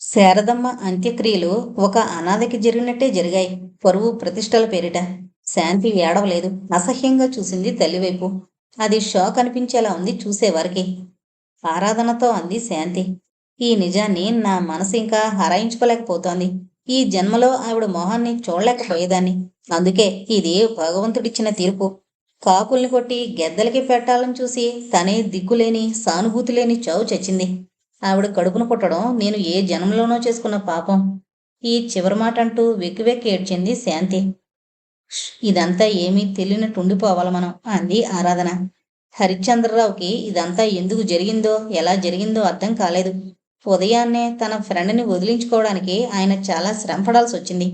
శారదమ్మ అంత్యక్రియలు ఒక అనాథకి జరిగినట్టే జరిగాయి. పరువు ప్రతిష్టల పేరిట. శాంతి ఏడవలేదు. అసహ్యంగా చూసింది తల్లివైపు. అది షాక్ అనిపించేలా ఉంది చూసేవారికి. ఆరాధనతో అంది శాంతి. ఈ నిజాన్ని నా మనసు ఇంకా హరాయించుకోలేకపోతోంది. ఈ జన్మలో ఆవిడ మొహాన్ని చూడలేకపోయేదాన్ని. అందుకే ఇది భగవంతుడిచ్చిన తీర్పు. కాకుల్ని కొట్టి గెద్దలకి పెట్టాలని చూసి తనే దిక్కులేని సానుభూతి లేని చావు చచ్చింది. ఆవిడ కడుపును పుట్టడం నేను ఏ జన్మలోనో చేసుకున్న పాపం. ఈ చివరి మాట అంటూ వెక్కి వెక్కి ఏడ్చింది శాంతి. ఇదంతా ఏమీ తెలియనట్టుండిపోవాలి మనం అంది ఆరాధన. హరిశ్చంద్రరావుకి ఇదంతా ఎందుకు జరిగిందో ఎలా జరిగిందో అర్థం కాలేదు. ఉదయాన్నే తన ఫ్రెండ్ని వదిలించుకోవడానికి ఆయన చాలా శ్రమపడాల్సి వచ్చింది.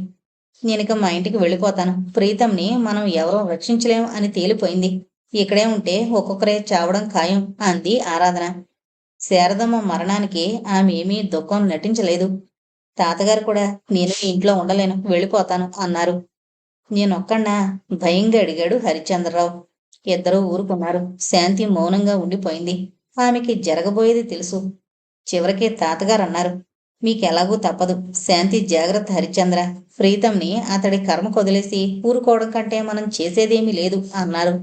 నేనిక మా ఇంటికి వెళ్ళిపోతాను. ప్రీతంని మనం ఎవరూ రక్షించలేం అని తేలిపోయింది. ఇక్కడే ఉంటే ఒక్కొక్కరే చావడం ఖాయం అంది ఆరాధన. శారదమ్మ మరణానికి ఆమె ఏమీ దుఃఖం నటించలేదు. తాతగారు కూడా నేను ఈ ఇంట్లో ఉండలేను, వెళ్ళిపోతాను అన్నారు. నేనొక్కడ్నా? భయంగా అడిగాడు హరిశ్చంద్రరావు. ఇద్దరూ ఊరుకున్నారు. శాంతి మౌనంగా ఉండిపోయింది. ఆమెకి జరగబోయేది తెలుసు. చివరికి తాతగారు అన్నారు, మీకెలాగూ తప్పదు. శాంతి జాగ్రత్త హరిశ్చంద్ర. ప్రీతంని అతడి కర్మ కొదిలేసి ఊరుకోవడం కంటే మనం చేసేదేమీ లేదు అన్నారు.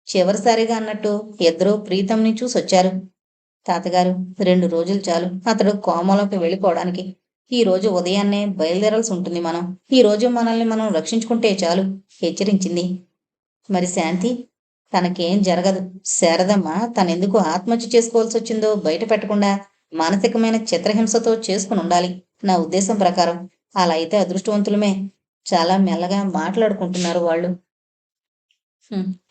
చివరిసారిగా అన్నట్టు ఇద్దరూ ప్రీతంని చూసొచ్చారు. తాతగారు, 2 రోజులు చాలు అతడు కోమలోకి వెళ్ళిపోవడానికి. ఈ రోజు ఉదయాన్నే బయలుదేరాల్సి ఉంటుంది మనం. ఈ రోజు మనల్ని మనం రక్షించుకుంటే చాలు హెచ్చరించింది. మరి శాంతి? తనకేం జరగదు. శారదమ్మ తనెందుకు ఆత్మహత్య చేసుకోవాల్సి వచ్చిందో బయట పెట్టకుండా మానసికమైన చిత్రహింసతో చేసుకుని ఉండాలి. నా ఉద్దేశం ప్రకారం అలా అయితే అదృష్టవంతులమే. చాలా మెల్లగా మాట్లాడుకుంటున్నారు వాళ్ళు.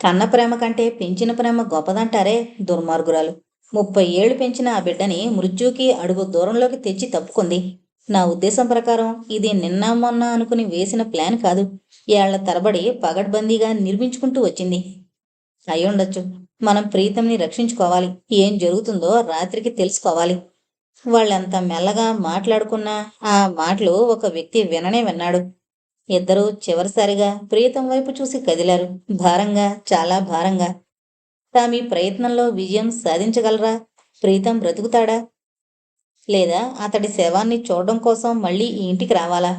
కన్న ప్రేమ కంటే పెంచిన ప్రేమ గొప్పదంటారే దుర్మార్గురాలు. 30 ఏళ్లు పెంచిన ఆ బిడ్డని మృత్యుకి అడుగు దూరంలోకి తెచ్చి తప్పుకుంది. నా ఉద్దేశం ప్రకారం ఇది నిన్న మొన్న అనుకుని వేసిన ప్లాన్ కాదు. ఏళ్ల తరబడి పగడ్బందీగా నిర్మించుకుంటూ వచ్చింది. అయ్యుండొచ్చు. మనం ప్రీతంని రక్షించుకోవాలి. ఏం జరుగుతుందో రాత్రికి తెలుసుకోవాలి. వాళ్ళంత మెల్లగా మాట్లాడుకున్నా ఆ మాటలు ఒక వ్యక్తి విననే విన్నాడు. ఇద్దరూ చివరిసారిగా ప్రీతం వైపు చూసి కదిలారు. భారంగా, చాలా భారంగా. తామీ ప్రయత్నంలో విజయం సాధించగలరా? ప్రీతం బ్రతుకుతాడా? లేదా అతడి శవాన్ని చూడడం కోసం మళ్ళీ ఈ ఇంటికి రావాలా?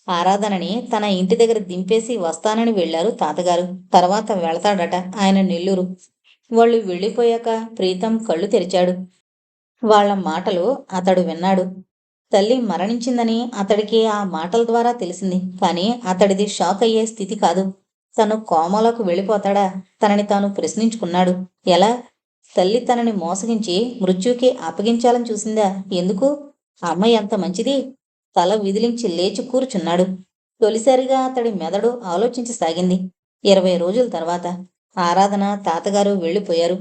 ఆరాధనని తన ఇంటి దగ్గర దింపేసి వస్తానని వెళ్లారు తాతగారు. తర్వాత వెళతాడట ఆయన నెల్లూరు. వాళ్ళు వెళ్ళిపోయాక ప్రీతం కళ్ళు తెరిచాడు. వాళ్ళ మాటలు అతడు విన్నాడు. తల్లి మరణించిందని అతడికి ఆ మాటల ద్వారా తెలిసింది. కానీ అతడిది షాక్ అయ్యే స్థితి కాదు. తను కోమాలోకి వెళ్ళిపోతాడా? తనని తాను ప్రశ్నించుకున్నాడు. ఎలా? తల్లి తనని మోసగించి మృత్యుకి అప్పగించాలని చూసిందా? ఎందుకు? అమ్మాయి ఎంత మంచిది. తల విదిలించి లేచి కూర్చున్నాడు. తొలిసారిగా అతడి మెదడు ఆలోచించసాగింది. 20 రోజుల తర్వాత ఆరాధన తాతగారు వెళ్ళిపోయారు.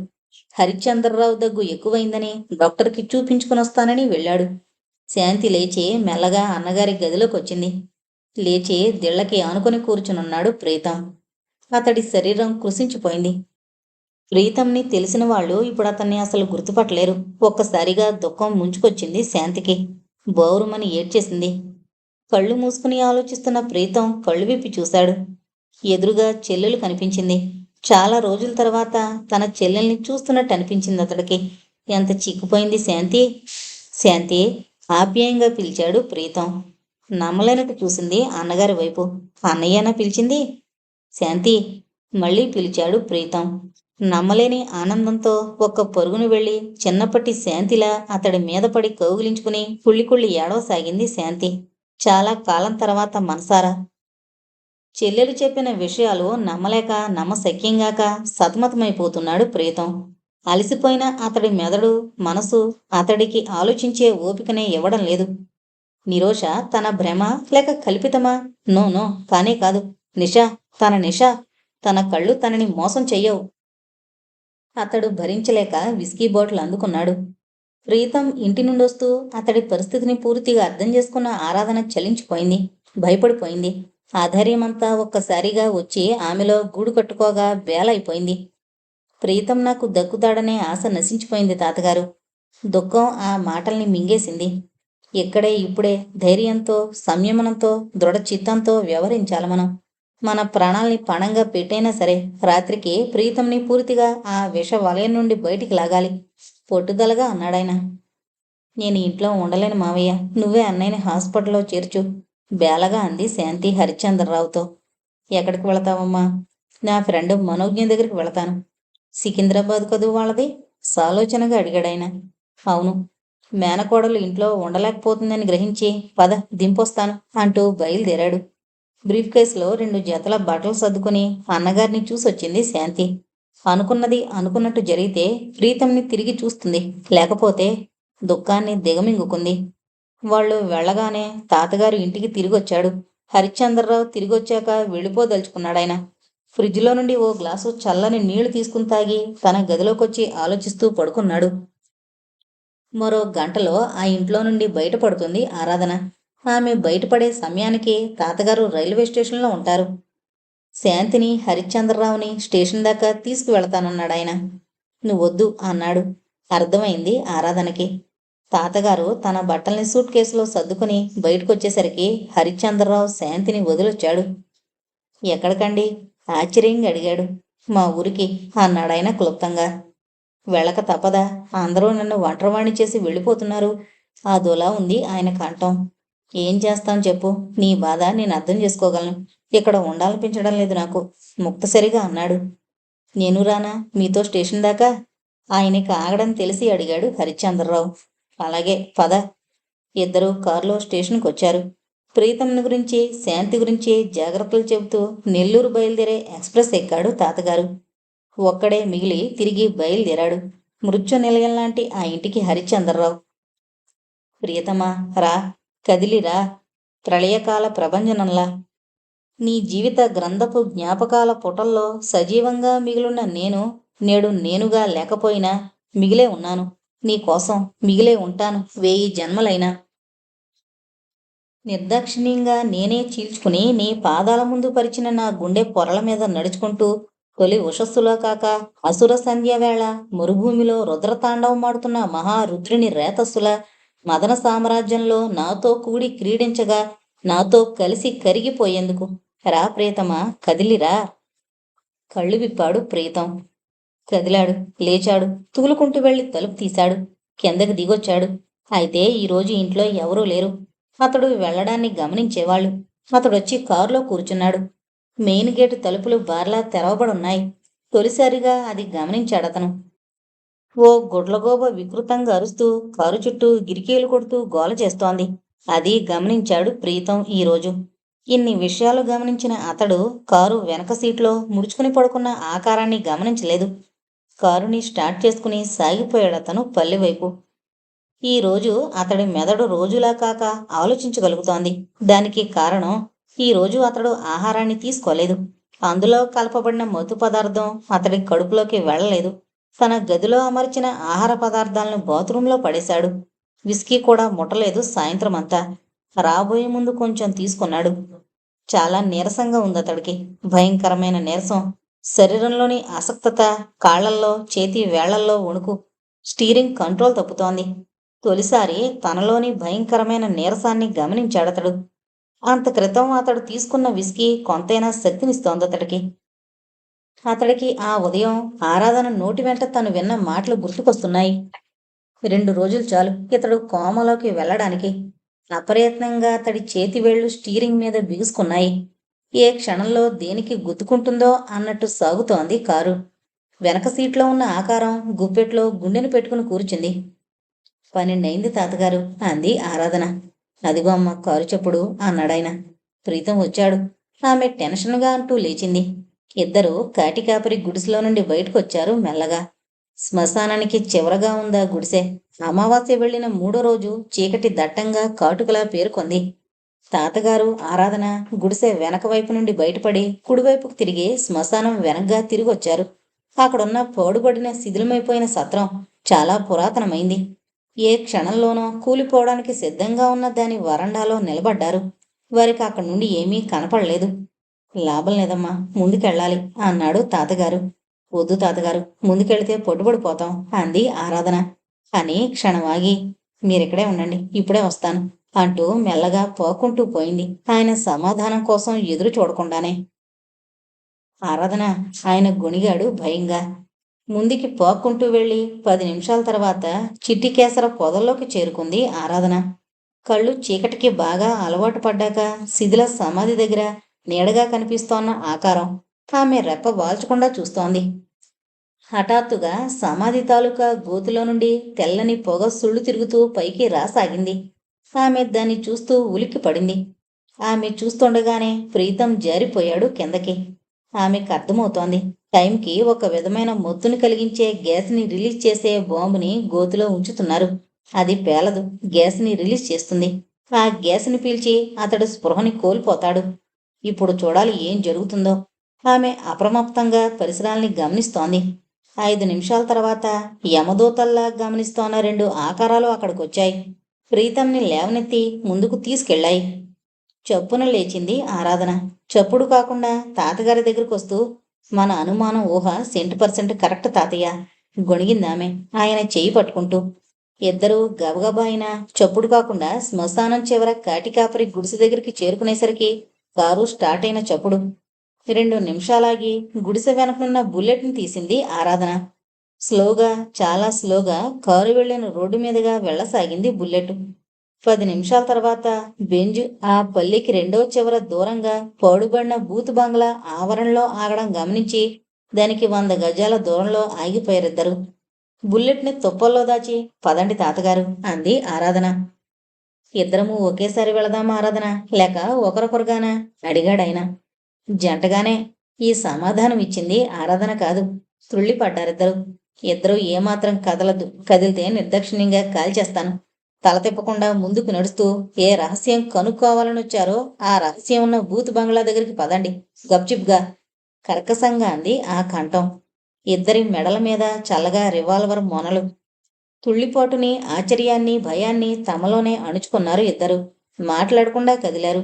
హరిశ్చంద్రరావు దగ్గు ఎక్కువైందని డాక్టర్కి చూపించుకునొస్తానని వెళ్ళాడు. శాంతి లేచి మెల్లగా అన్నగారి గదిలోకి వచ్చింది. లేచి దిళ్లకి ఆనుకొని కూర్చునున్నాడు ప్రీతం. అతడి శరీరం కృశించిపోయింది. ప్రీతంని తెలిసిన వాళ్ళు ఇప్పుడు అతన్ని అసలు గుర్తుపట్టలేరు. ఒక్కసారిగా దుఃఖం ముంచుకొచ్చింది శాంతికి. బోరుమని ఏడ్చేసింది. కళ్ళు మూసుకుని ఆలోచిస్తున్న ప్రీతం కళ్ళు విప్పి చూశాడు. ఎదురుగా చెల్లెలు కనిపించింది. చాలా రోజుల తర్వాత తన చెల్లెల్ని చూస్తున్నట్టు అనిపించింది అతడికి. ఎంత చిక్కుపోయింది శాంతి. శాంతి ఆప్యాయంగా పిలిచాడు ప్రీతం. నమ్మలేనట్టు చూసింది అన్నగారి వైపు. అన్నయ్యనా పిలిచింది? శాంతి మళ్ళీ పిలిచాడు ప్రీతం. నమ్మలేని ఆనందంతో ఒక్క పరుగును వెళ్ళి చిన్నప్పటి శాంతిలా అతడి మీద పడి కౌగిలించుకుని కుళ్ళి కుళ్ళి ఏడవసాగింది శాంతి. చాలా కాలం తర్వాత మనసారా. చెల్లెలు చెప్పిన విషయాలు నమ్మలేక నమ్మశక్యంగాక సతమతమైపోతున్నాడు ప్రీతం. అలసిపోయిన అతడి మెదడు, మనసు అతడికి ఆలోచించే ఓపికనే ఇవ్వడం లేదు. నిరోష తన భ్రమ లేక కల్పితమా? నో నో, కానే కాదు. నిషా, తన నిషా. తన కళ్ళు తనని మోసం చెయ్యవు. అతడు భరించలేక విస్కీ బాటిల్ అందుకున్నాడు. ప్రీతం ఇంటి నుండొస్తూ అతడి పరిస్థితిని పూర్తిగా అర్థం చేసుకున్న ఆరాధన చలించిపోయింది. భయపడిపోయింది. ఆ ధైర్యమంతా ఒక్కసారిగా వచ్చి ఆమెలో గూడు కట్టుకోగా బేలైపోయింది. ప్రీతం నాకు దక్కుతాడనే ఆశ నశించిపోయింది తాతగారు. దుఃఖం ఆ మాటల్ని మింగేసింది. ఇక్కడే ఇప్పుడే ధైర్యంతో, సంయమనంతో, దృఢ చిత్తంతో వ్యవహరించాలి మనం. మన ప్రాణాల్ని పణంగా పెట్టైనా సరే రాత్రికి ప్రీతంని పూర్తిగా ఆ విష వలయం నుండి బయటికి లాగాలి. పట్టుదలగా అన్నాడాయన. నేను ఇంట్లో ఉండలేను మావయ్య. నువ్వే అన్నయ్యని హాస్పిటల్లో చేర్చు. బేలగా అంది శాంతి హరిశ్చంద్రరావుతో. ఎక్కడికి వెళతావమ్మా? నా ఫ్రెండ్ మనోజ్ఞ దగ్గరికి వెళతాను. సికింద్రాబాద్ కదూ వాళ్ళది? సాలోచనగా అడిగాడాయన. అవును. మేనకోడలు ఇంట్లో ఉండలేకపోతుందని గ్రహించి పద దింపొస్తాను అంటూ బయలుదేరాడు. బ్రీఫ్ కేసులో 2 జతల బట్టలు సర్దుకుని అన్నగారిని చూసొచ్చింది శాంతి. అనుకున్నది అనుకున్నట్టు జరిగితే ప్రీతంని తిరిగి చూస్తుంది, లేకపోతే దుఃఖాన్ని దిగమింగుకుంది. వాళ్ళు వెళ్ళగానే తాతగారు ఇంటికి తిరిగొచ్చాడు. హరిశ్చంద్రరావు తిరిగొచ్చాక వెళ్ళిపోదలుచుకున్నాడాయన. ఫ్రిడ్జ్లో నుండి ఓ గ్లాసు చల్లని నీళ్లు తీసుకుని తాగి తన గదిలోకొచ్చి ఆలోచిస్తూ పడుకున్నాడు. మరో గంటలో ఆ ఇంట్లో నుండి బయటపడుతుంది ఆరాధన. ఆమె బయటపడే సమయానికి తాతగారు రైల్వే స్టేషన్లో ఉంటారు. శాంతిని హరిశ్చంద్రరావుని స్టేషన్ దాకా తీసుకువెళతానన్నాడాయన. నువ్వొద్దు అన్నాడు. అర్థమైంది ఆరాధనకి. తాతగారు తన బట్టల్ని సూట్ కేసులో సర్దుకుని బయటకొచ్చేసరికి హరిశ్చంద్రరావు శాంతిని వదిలొచ్చాడు. ఎక్కడికండి? ఆశ్చర్యంగా అడిగాడు. మా ఊరికి అన్నాడాయన క్లుప్తంగా. వెళ్ళక తప్పదా? అందరూ నన్ను ఒంటరివాణ్ణి చేసి వెళ్ళిపోతున్నారు. అదోలా ఉంది ఆయన కంఠం. ఏం చేస్తాం చెప్పు. నీ బాధ నేను అర్థం చేసుకోగలను. ఇక్కడ ఉండాలనిపించడం లేదు నాకు ముక్తసరిగా అన్నాడు. నేను రానా మీతో స్టేషన్ దాకా? ఆయనకి ఆగడం తెలిసి అడిగాడు హరిశ్చంద్రరావు. అలాగే పద. ఇద్దరూ కారులో స్టేషన్కి వచ్చారు. ప్రీతంని గురించి శాంతి గురించి జాగ్రత్తలు చెబుతూ నెల్లూరు బయలుదేరే ఎక్స్ప్రెస్ ఎక్కాడు తాతగారు. ఒక్కడే మిగిలి తిరిగి బయలుదేరాడు మృత్యు నిలయంలాంటి ఆ ఇంటికి హరిశ్చంద్రరావు. ప్రియతమా రా, కదిలిరా. ప్రళయకాల ప్రభంజనంలా నీ జీవిత గ్రంథపు జ్ఞాపకాల పుటల్లో సజీవంగా మిగిలిన నేను నేడు నేనుగా లేకపోయినా మిగిలే ఉన్నాను. నీకోసం మిగిలే ఉంటాను 1000 జన్మలైనా. నిర్దాక్షిణ్యంగా నేనే చీల్చుకుని నీ పాదాల ముందు పరిచిన నా గుండె పొరల మీద నడుచుకుంటూ తొలి ఉషస్సులో కాక అసుర సంధ్యవేళ మరుభూమిలో రుద్రతాండవమాడుతున్న మహారుద్రుని రేతస్సుల మదన సామ్రాజ్యంలో నాతో కూడి క్రీడించగా నాతో కలిసి కరిగిపోయేందుకు రా ప్రియతమా, కదిలిరా. కళ్ళు విప్పాడు ప్రీతం. కదిలాడు, లేచాడు, తూలుకుంటూ వెళ్లి తలుపు తీశాడు. కిందకి దిగొచ్చాడు. అయితే ఈరోజు ఇంట్లో ఎవరూ లేరు. అతడు వెళ్లడాన్ని గమనించేవాళ్ళు. అతడొచ్చి కారులో కూర్చున్నాడు. మెయిన్ గేటు తలుపులు బార్లా తెరవబడున్నాయి. తొలిసారిగా అది గమనించాడతను. ఓ గుడ్లగోబ వికృతంగా అరుస్తూ కారు చుట్టూ గిరికీలు కొడుతూ గోల చేస్తోంది. అది గమనించాడు ప్రీతం ఈరోజు. ఇన్ని విషయాలు గమనించిన అతడు కారు వెనక సీట్లో ముడుచుకుని పడుకున్న ఆకారాన్ని గమనించలేదు. కారుని స్టార్ట్ చేసుకుని సాగిపోయాడతను పల్లెవైపు. ఈ రోజు అతడి మెదడు రోజులా కాక ఆలోచించగలుగుతోంది. దానికి కారణం ఈ రోజు అతడు ఆహారాన్ని తీసుకోలేదు. అందులో కలపబడిన మత్తు పదార్థం అతడి కడుపులోకి వెళ్ళలేదు. తన గదిలో అమర్చిన ఆహార పదార్థాలను బాత్రూంలో పడేశాడు. విస్కీ కూడా ముట్టలేదు సాయంత్రం అంతా. రాబోయే ముందు కొంచెం తీసుకున్నాడు. చాలా నీరసంగా ఉంది అతడికి. భయంకరమైన నీరసం. శరీరంలోని అసక్తత, కాళ్లల్లో చేతి వేళ్లల్లో వణుకు. స్టీరింగ్ కంట్రోల్ తప్పుతోంది. తొలిసారి తనలోని భయంకరమైన నీరసాన్ని గమనించాడతడు. అంత క్రితం అతడు తీసుకున్న విస్కీ కొంతైనా శక్తినిస్తోందతడికి. అతడికి ఆ ఉదయం ఆరాధన నోటి వెంట తను విన్న మాటలు గుర్తుకొస్తున్నాయి. 2 రోజులు చాలు ఇతడు కోమలోకి వెళ్ళడానికి. అప్రయత్నంగా అతడి చేతివేళ్లు స్టీరింగ్ మీద బిగుసుకున్నాయి. ఏ క్షణంలో దేనికి గుద్దుకుంటుందో అన్నట్టు సాగుతోంది కారు. వెనక సీట్లో ఉన్న ఆకారం గుప్పెట్లో గుండెను పెట్టుకుని కూర్చుంది. 12 అయింది తాతగారు అంది ఆరాధన. అదిగో అమ్మ కారు చెప్పుడు అన్నాడాయన. ప్రీతం వచ్చాడు. ఆమె టెన్షన్గా అంటూ లేచింది. ఇద్దరూ కాటికాపరి గుడిసెలో నుండి బయటకొచ్చారు మెల్లగా. శ్మశానానికి చివరగా ఉందా గుడిసె. అమావాస్య వెళ్లిన 3వ రోజు చీకటి దట్టంగా కాటుకలా పేరుకొంది. తాతగారు ఆరాధన గుడిసె వెనక వైపు నుండి బయటపడి కుడివైపుకు తిరిగి శ్మశానం వెనగ్గా తిరిగొచ్చారు. అక్కడున్న పాడుబడిన శిథిలమైపోయిన సత్రం చాలా పురాతనమైంది. ఏ క్షణంలోనో కూలిపోవడానికి సిద్ధంగా ఉన్న దాని వరండాలో నిలబడ్డారు. వారికి అక్కడి నుండి ఏమీ కనపడలేదు. లాభం లేదమ్మా, ముందుకెళ్ళాలి అన్నాడు తాతగారు. వద్దు తాతగారు, ముందుకెళితే పట్టుబడిపోతాం అంది ఆరాధన. అని క్షణమాగి మీరిక్కడే ఉండండి, ఇప్పుడే వస్తాను అంటూ మెల్లగా పోకుంటూ పోయింది. ఆయన సమాధానం కోసం ఎదురు చూడకుండానే. ఆరాధన ఆయన గొణిగాడు భయంగా. ముందుకి పాక్కుంటూ వెళ్ళి 10 నిమిషాల తర్వాత చిట్టికేసర పొదల్లోకి చేరుకుంది ఆరాధన. కళ్ళు చీకటికి బాగా అలవాటు పడ్డాక శిథిల సమాధి దగ్గర నీడగా కనిపిస్తోన్న ఆకారం ఆమె రెప్ప వాల్చకుండా చూస్తోంది. హఠాత్తుగా సమాధి తాలూకా గోతిలో నుండి తెల్లని పొగ సుళ్ళు తిరుగుతూ పైకి రాసాగింది. ఆమె దాన్ని చూస్తూ ఉలిక్కి పడింది. ఆమె చూస్తుండగానే ప్రీతం జారిపోయాడు కిందకి. ఆమెకు అర్థమవుతోంది, టైంకి ఒక విధమైన మొత్తుని కలిగించే గ్యాస్ని రిలీజ్ చేసే బాంబుని గోతిలో ఉంచుతున్నారు. అది పేలదు, గ్యాస్ని రిలీజ్ చేస్తుంది. ఆ గ్యాస్ని పీల్చి అతడు స్పృహని కోల్పోతాడు. ఇప్పుడు చూడాలి ఏం జరుగుతుందో. ఆమె అప్రమత్తంగా పరిసరాల్ని గమనిస్తోంది. 5 నిమిషాల తర్వాత యమదూతల్లా గమనిస్తోన్న 2 ఆకారాలు అక్కడికొచ్చాయి. ప్రీతంని లేవనెత్తి ముందుకు తీసుకెళ్ళాయి. చప్పున లేచింది ఆరాధన. చప్పుడు కాకుండా తాతగారి దగ్గరకు వస్తూ, మన అనుమానం ఊహ 100% కరెక్ట్ తాతయ్య, గొణిగిందామె ఆయన చెయ్యి పట్టుకుంటూ. ఇద్దరూ గబగబా అయినా చప్పుడు కాకుండా శ్మశానం చివర కాటికాపరి గుడిసె దగ్గరికి చేరుకునేసరికి కారు స్టార్ట్ అయిన చప్పుడు. 2 నిమిషాలాగి గుడిసె వెనకనున్న బుల్లెట్ని తీసింది ఆరాధన. స్లోగా, చాలా స్లోగా కారు వెళ్లిన రోడ్డు మీదుగా వెళ్లసాగింది బుల్లెట్. 10 నిమిషాల తర్వాత బెంజ్ ఆ పల్లెకి రెండో చివర దూరంగా పాడుబడిన బూత్ బంగ్లా ఆవరణలో ఆగడం గమనించి దానికి 100 గజాల దూరంలో ఆగిపోయారిద్దరు. బుల్లెట్ని తుప్పల్లో దాచి, పదండి తాతగారు అంది ఆరాధన. ఇద్దరము ఒకేసారి వెళదామా ఆరాధన, లేక ఒకరొకరుగానా అడిగాడాయన. జంటగానే. ఈ సమాధానం ఇచ్చింది ఆరాధన కాదు. త్రుళ్ళిపడ్డారిద్దరు. ఇద్దరూ ఏమాత్రం కదిలితే నిర్దాక్షిణ్యంగా కాల్చేస్తాను. తల తిప్పకుండా ముందుకు నడుస్తూ ఏ రహస్యం కనుక్కోవాలనొచ్చారో ఆ రహస్యం ఉన్న బూత్ బంగ్లా దగ్గరికి పదండి గప్చిప్గా, కర్కశంగా అంది ఆ కంఠం. ఇద్దరి మెడల మీద చల్లగా రివాల్వర్ మొనలు. తుళ్ళిపాటుని, ఆశ్చర్యాన్ని, భయాన్ని తమలోనే అణుచుకున్నారు ఇద్దరు. మాట్లాడకుండా కదిలారు.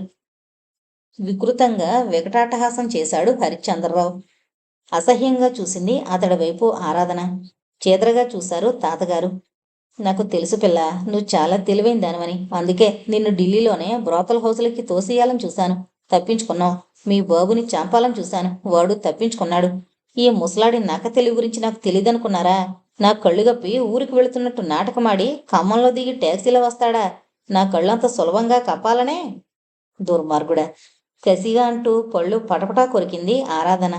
వికృతంగా వికటాటహాసం చేశాడు హరిశ్చంద్రరావు. అసహ్యంగా చూసింది అతడి వైపు ఆరాధన. చేదరగా చూశారు తాతగారు. నాకు తెలుసు పిల్ల, నువ్వు చాలా తెలివైన దానివని. అందుకే నిన్ను ఢిల్లీలోనే బ్రోతల్ హౌసులకి తోసేయాలని చూశాను. తప్పించుకున్నావు. మీ బాబుని చంపాలని చూశాను. వాడు తప్పించుకున్నాడు. ఈ ముసలాడి నక్క తెలివి గురించి నాకు తెలియదనుకున్నారా? నా కళ్ళు గప్పి ఊరికి వెళుతున్నట్టు నాటకమాడి ఖమ్మంలో దిగి ట్యాక్సీలో వస్తాడా? నా కళ్ళంత సులభంగా కప్పాలనే? దుర్మార్గుడా! కసిగా అంటూ పళ్ళు పటపటా కొరికింది ఆరాధన.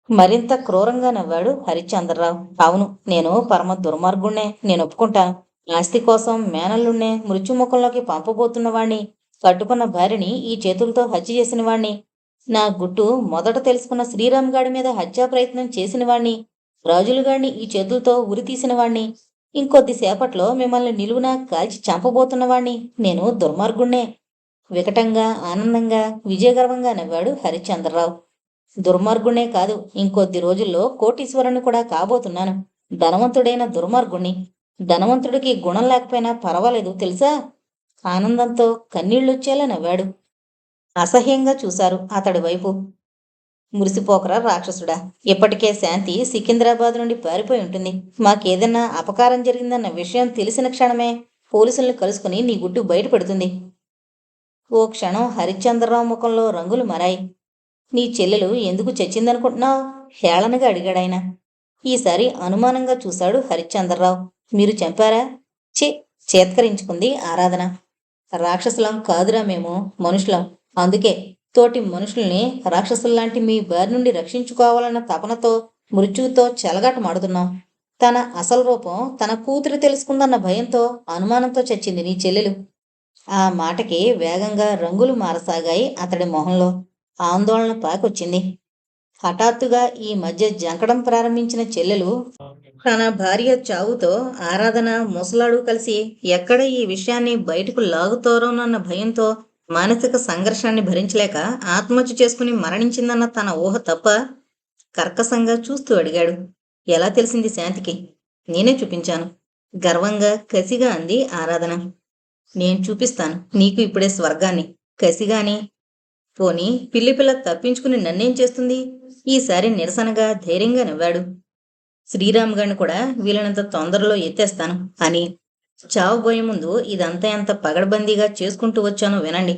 మరింత క్రూరంగా నవ్వాడు హరిశ్చంద్రరావు. అవును, నేను పరమ దుర్మార్గుణ్ణే, నేను ఒప్పుకుంటాను. ఆస్తి కోసం మేనల్లుణ్ణే మృత్యుముఖంలోకి పంపబోతున్నవాణ్ణి, కట్టుకున్న భార్యని ఈ చేతులతో హత్య చేసిన వాణ్ణి, నా గుట్టు మొదట తెలుసుకున్న శ్రీరామ్ గాడి మీద హత్యా ప్రయత్నం చేసిన వాణ్ణి, రాజులుగాడిని ఈ చేతులతో ఉరి తీసిన వాణ్ణి, ఇంకొద్దిసేపట్లో మిమ్మల్ని నిలువునా కాల్చి చంపబోతున్నవాణ్ణి. నేను దుర్మార్గుణ్ణే. వికటంగా, ఆనందంగా, విజయగర్వంగా నవ్వాడు హరిశ్చంద్రరావు. దుర్మార్గుణ్ణే కాదు, ఇంకొద్ది రోజుల్లో కోటీశ్వరుని కూడా కాబోతున్నాను. ధనవంతుడైన దుర్మార్గుణ్ణి. ధనవంతుడికి గుణం లేకపోయినా పర్వాలేదు తెలుసా? ఆనందంతో కన్నీళ్లొచ్చేలా నవ్వాడు. అసహ్యంగా చూశారు అతడి వైపు. మురిసిపోకరా రాక్షసుడా! ఇప్పటికే శాంతి సికింద్రాబాద్ నుండి పారిపోయి ఉంటుంది. మాకేదన్నా అపకారం జరిగిందన్న విషయం తెలిసిన క్షణమే పోలీసుల్ని కలుసుకుని నీ గుట్టు బయటపెడుతుంది. ఓ క్షణం హరిశ్చంద్రరావు ముఖంలో రంగులు మారాయి. నీ చెల్లెలు ఎందుకు చచ్చిందనుకుంటున్నావు? హేళనగా అడిగాడాయన. ఈసారి అనుమానంగా చూశాడు హరిశ్చంద్రరావు. మీరు చంపారా? ఛీ! చేత్కరించుకుంది ఆరాధన. రాక్షసులం కాదురా మేము, మనుషులం. అందుకే తోటి మనుషుల్ని రాక్షసుల్లాంటి మీ బారి నుండి రక్షించుకోవాలన్న తపనతో, మృత్యువుతో చెలగాటమాడుతున్నాం. తన అసలు రూపం తన కూతురు తెలుసుకుందన్న భయంతో, అనుమానంతో చచ్చింది నీ చెల్లెలు. ఆ మాటకి వేగంగా రంగులు మారసాగాయి అతడి మొహంలో. ఆందోళన పాకొచ్చింది. హఠాత్తుగా ఈ మధ్య జంకడం ప్రారంభించిన చెల్లెలు తన భార్య చావుతో ఆరాధన, ముసలాడు కలిసి ఎక్కడ ఈ విషయాన్ని బయటకు లాగుతారోనన్న భయంతో మానసిక సంఘర్షాన్ని భరించలేక ఆత్మహత్య చేసుకుని మరణించిందన్న తన ఊహ తప్ప. కర్కశంగా చూస్తూ అడిగాడు. ఎలా తెలిసింది శాంతికి? నేనే చూపించాను. గర్వంగా, కసిగా అంది ఆరాధన. నేను చూపిస్తాను నీకు ఇప్పుడే స్వర్గాన్ని, కసిగాని. పోనీ పిల్లిపిల్ల తప్పించుకుని నన్నేం చేస్తుంది? ఈసారి నిరసనగా, ధైర్యంగా నవ్వాడు. శ్రీరామ్ గారిని కూడా వీలైనంత తొందరలో ఎత్తేస్తాను అని. చావబోయే ముందు ఇదంతా ఎంత పగడబందీగా చేసుకుంటూ వచ్చానో వినండి.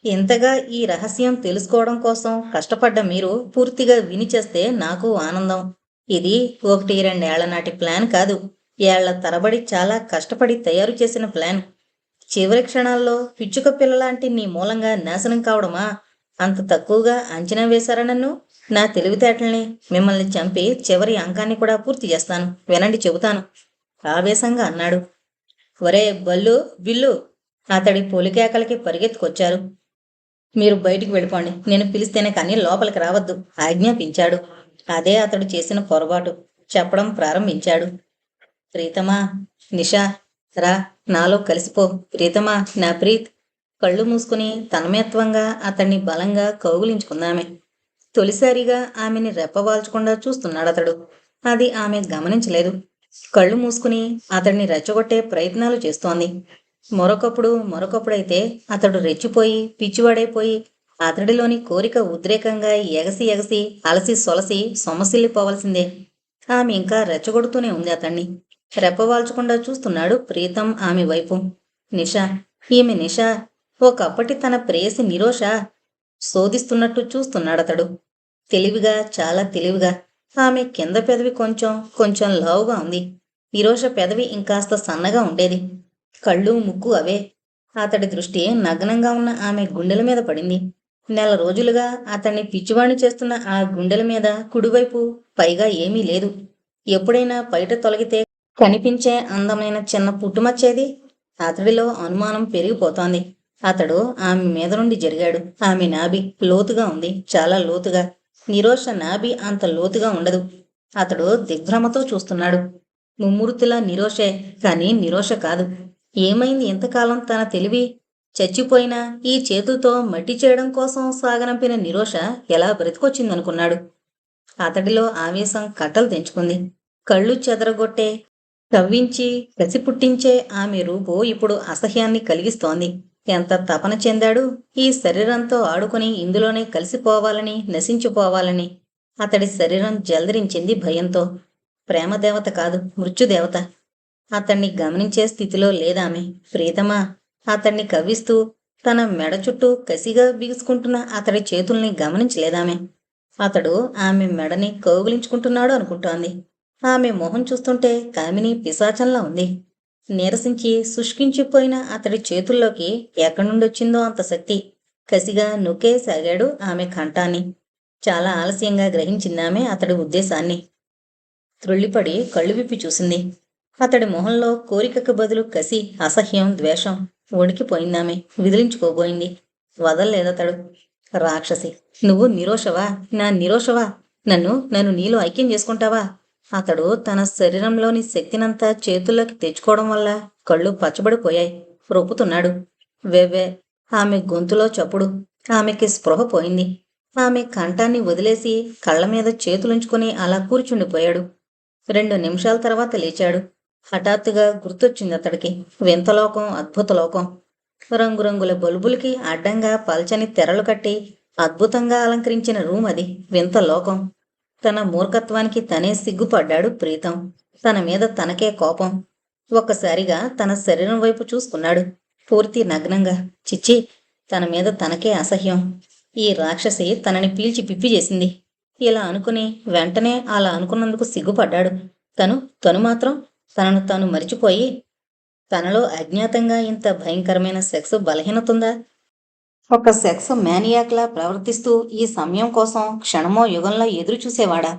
ఇంతగా ఈ రహస్యం తెలుసుకోవడం కోసం కష్టపడ్డ మీరు పూర్తిగా విని చేస్తే నాకు ఆనందం. ఇది 1-2 ఏళ్ల నాటి ప్లాన్ కాదు. ఏళ్ల తరబడి చాలా కష్టపడి తయారు చేసిన ప్లాన్. చివరి క్షణాల్లో పిచ్చుక పిల్లలాంటి నీ మూలంగా నాశనం కావడమా? అంత తక్కువగా అంచనా వేశారా నన్ను? నా తెలివితేటల్ని, మిమ్మల్ని చంపి చివరి అంకాన్ని కూడా పూర్తి చేస్తాను. వినండి చెబుతాను ఆవేశంగా అన్నాడు. ఒరే బల్లు, బిల్లు! అతడి పొలికేకలకి పరిగెత్తుకొచ్చారు. మీరు బయటికి వెళ్ళిపోండి. నేను పిలిస్తేనే కానీ లోపలికి రావద్దు ఆజ్ఞాపించాడు. అదే అతడు చేసిన పొరపాటు. చెప్పడం ప్రారంభించాడు. ప్రీతమా, నిషా, రా, నాలో కలిసిపో. ప్రీతమా, నా ప్రీత్! కళ్ళు మూసుకుని తన్మయత్వంగా అతన్ని బలంగా కౌగులించుకుందామె. తొలిసారిగా ఆమెని రెప్పవాల్చకుండా చూస్తున్నాడతడు. అది ఆమె గమనించలేదు. కళ్ళు మూసుకుని అతడిని రెచ్చగొట్టే ప్రయత్నాలు చేస్తోంది. మరొకప్పుడైతే అతడు రెచ్చిపోయి పిచ్చివాడైపోయి అతడిలోని కోరిక ఉద్రేకంగా ఎగసి ఎగసి అలసి సొలసి సొమ్మసిల్లిపోవలసిందే. ఆమె ఇంకా రెచ్చగొడుతూనే ఉంది అతన్ని. రెప్పవాల్చకుండా చూస్తున్నాడు ప్రీతం ఆమె వైపు. నిషా, ఈమె నిషా, ఒకప్పటి తన ప్రేయసి నిరోష. శోధిస్తున్నట్టు చూస్తున్నాడతడు. తెలివిగా, చాలా తెలివిగా. ఆమె కింద పెదవి కొంచెం లావుగా ఉంది. నిరోష పెదవి ఇంకాస్త సన్నగా ఉండేది. కళ్ళు, ముక్కు అవే. అతడి దృష్టి నగ్నంగా ఉన్న ఆమె గుండెల మీద పడింది. నెల రోజులుగా అతన్ని పిచ్చివాణ్ణి చేస్తున్న ఆ గుండెల మీద కుడివైపు పైగా ఏమీ లేదు. ఎప్పుడైనా బయట తొలగితే కనిపించే అందమైన చిన్న పుట్టుమచ్చేది. అతడిలో అనుమానం పెరిగిపోతోంది. అతడు ఆమె మీద నుండి జరిగాడు. ఆమె నాభి లోతుగా ఉంది, చాలా లోతుగా. నిరోష నాభి అంత లోతుగా ఉండదు. అతడు దిగ్భ్రమతో చూస్తున్నాడు. ముమ్మూర్తిలా నిరోషే, కానీ నిరోష కాదు. ఏమైంది ఇంతకాలం తన తెలివి? చచ్చిపోయినా ఈ చేతులతో మట్టి చేయడం కోసం సాగనంపిన నిరోష ఎలా బ్రతికొచ్చిందనుకున్నాడు. అతడిలో ఆవేశం కట్టలు తెంచుకుంది. కళ్ళు చెదరగొట్టే, కవ్వించి కసి పుట్టించే ఆమె రూపు ఇప్పుడు అసహ్యాన్ని కలిగిస్తోంది. ఎంత తపన చెందాడు ఈ శరీరంతో ఆడుకుని ఇందులోనే కలిసిపోవాలని, నశించిపోవాలని. అతడి శరీరం జల్దరించింది భయంతో. ప్రేమదేవత కాదు, మృత్యుదేవత. అతన్ని గమనించే స్థితిలో లేదామె. ప్రీతమా! అతన్ని కవ్విస్తూ తన మెడ చుట్టూ కసిగా బిగుసుకుంటున్న అతడి చేతుల్ని గమనించలేదామె. అతడు ఆమె మెడని కౌగిలించుకుంటున్నాడు అనుకుంటోంది. ఆమె మొహం చూస్తుంటే కామిని పిశాచంలా ఉంది. నీరసించి శుష్కించిపోయిన అతడి చేతుల్లోకి ఎక్కడి నుండొచ్చిందో అంత శక్తి. కసిగా నొక్కేసాగాడు ఆమె కంఠాన్ని. చాలా ఆలస్యంగా గ్రహించిందామె అతడి ఉద్దేశాన్ని. త్రుళ్ళిపడి కళ్ళు విప్పి చూసింది. అతడి మొహంలో కోరికకు బదులు కసి, అసహ్యం, ద్వేషం. వణికిపోయిందామె. విదిలించుకోబోయింది. వదల్లేదతడు. రాక్షసి! నువ్వు నిరోషవా? నా నిరోషవా? నన్ను నీలో ఐక్యం చేసుకుంటావా? అతడు తన శరీరంలోని శక్తినంతా చేతుల్లోకి తెచ్చుకోవడం వల్ల కళ్ళు పచ్చబడిపోయాయి. రొప్పుతున్నాడు. వెవ్వే! ఆమె గొంతులో చప్పుడు. ఆమెకి స్పృహ పోయింది. ఆమె కంఠాన్ని వదిలేసి కళ్ళ మీద చేతులుంచుకుని అలా కూర్చుండిపోయాడు. 2 నిమిషాల తర్వాత లేచాడు. హఠాత్తుగా గుర్తొచ్చింది అతడికి. వింతలోకం, అద్భుతలోకం. రంగురంగుల బల్బులకి అడ్డంగా పల్చని తెరలు కట్టి అద్భుతంగా అలంకరించిన రూమ్ అది. వింతలోకం. తన మూర్ఖత్వానికి తనే సిగ్గుపడ్డాడు ప్రీతం. తన మీద తనకే కోపం. ఒక్కసారిగా తన శరీరం వైపు చూసుకున్నాడు. పూర్తి నగ్నంగా. చిచ్చి! తన మీద తనకే అసహ్యం. ఈ రాక్షసి తనని పీల్చి పిప్పి చేసింది. ఇలా అనుకుని వెంటనే అలా అనుకున్నందుకు సిగ్గుపడ్డాడు. తను మాత్రం తనను తాను మరిచిపోయి, తనలో అజ్ఞాతంగా ఇంత భయంకరమైన సెక్స్ బలహీనతుందా? ఒక సెక్స్ మ్యానియాక్లా ప్రవర్తిస్తూ ఈ సమయం కోసం క్షణమో యుగంలో ఎదురు చూసేవాడా?